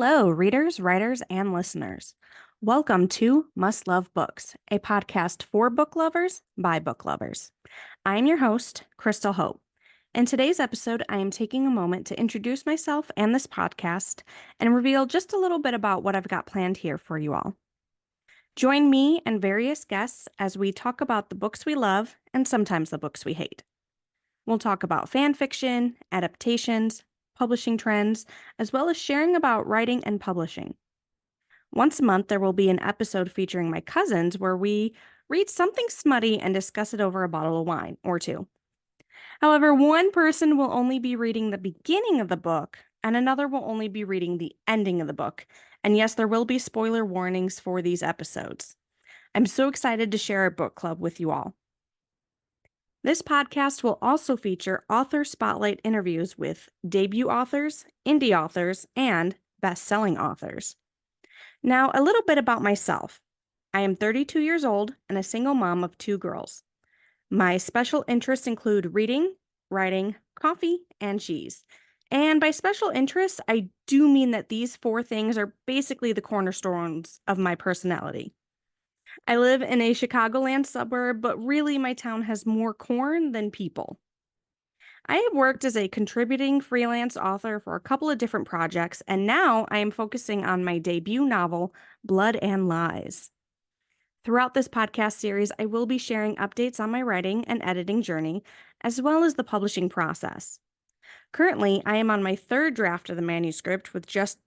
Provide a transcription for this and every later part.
Hello, readers, writers, and listeners. Welcome to Must Love Books, a podcast for book lovers by book lovers. I'm your host, Krystle Hope. In today's episode, I am taking a moment to introduce myself and this podcast and reveal just a little bit about what I've got planned here for you all. Join me and various guests as we talk about the books we love and sometimes the books we hate. We'll talk about fan fiction, adaptations, publishing trends, as well as sharing about writing and publishing. Once a month, there will be an episode featuring my cousins where we read something smutty and discuss it over a bottle of wine or two. However, one person will only be reading the beginning of the book, and another will only be reading the ending of the book. And yes, there will be spoiler warnings for these episodes. I'm so excited to share a book club with you all. This podcast will also feature author spotlight interviews with debut authors, indie authors, and best-selling authors. Now, a little bit about myself. I am 32 years old and a single mom of 2 girls. My special interests include reading, writing, coffee, and cheese. And by special interests, I do mean that these 4 things are basically the cornerstones of my personality. I live in a Chicagoland suburb, but really my town has more corn than people. I have worked as a contributing freelance author for a couple of different projects, and now I am focusing on my debut novel, Blood and Lies. Throughout this podcast series, I will be sharing updates on my writing and editing journey, as well as the publishing process. Currently, I am on my 3rd draft of the manuscript with just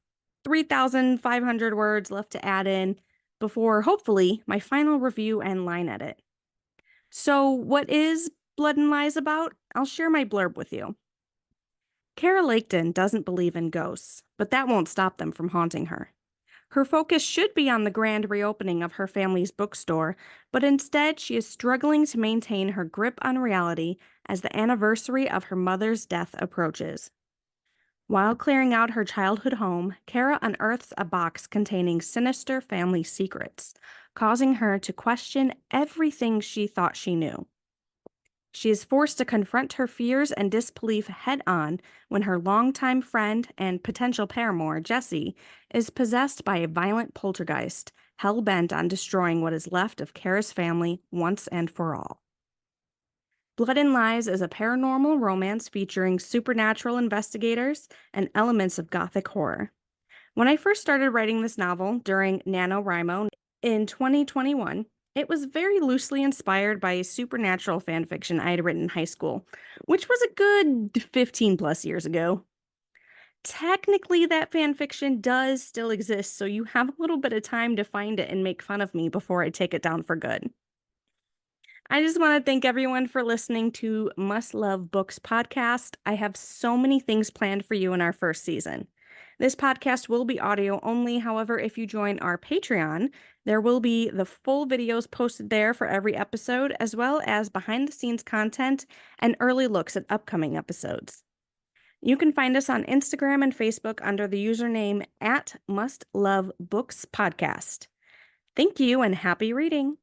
3,500 words left to add in before, hopefully, my final review and line edit. So, what is Blood and Lies about? I'll share my blurb with you. Kara Laketon doesn't believe in ghosts, but that won't stop them from haunting her. Her focus should be on the grand reopening of her family's bookstore, but instead she is struggling to maintain her grip on reality as the anniversary of her mother's death approaches. While clearing out her childhood home, Kara unearths a box containing sinister family secrets, causing her to question everything she thought she knew. She is forced to confront her fears and disbelief head-on when her longtime friend and potential paramour, Jessie, is possessed by a violent poltergeist, hell-bent on destroying what is left of Kara's family once and for all. Blood and Lies is a paranormal romance featuring supernatural investigators and elements of gothic horror. When I first started writing this novel during NaNoWriMo in 2021, it was very loosely inspired by a supernatural fanfiction I had written in high school, which was a good 15 plus years ago. Technically, that fanfiction does still exist, so you have a little bit of time to find it and make fun of me before I take it down for good. I just want to thank everyone for listening to Must Love Books podcast. I have so many things planned for you in our first season. This podcast will be audio only. However, if you join our Patreon, there will be the full videos posted there for every episode, as well as behind-the-scenes content and early looks at upcoming episodes. You can find us on Instagram and Facebook under the username @MustLoveBooksPodcast. Thank you and happy reading.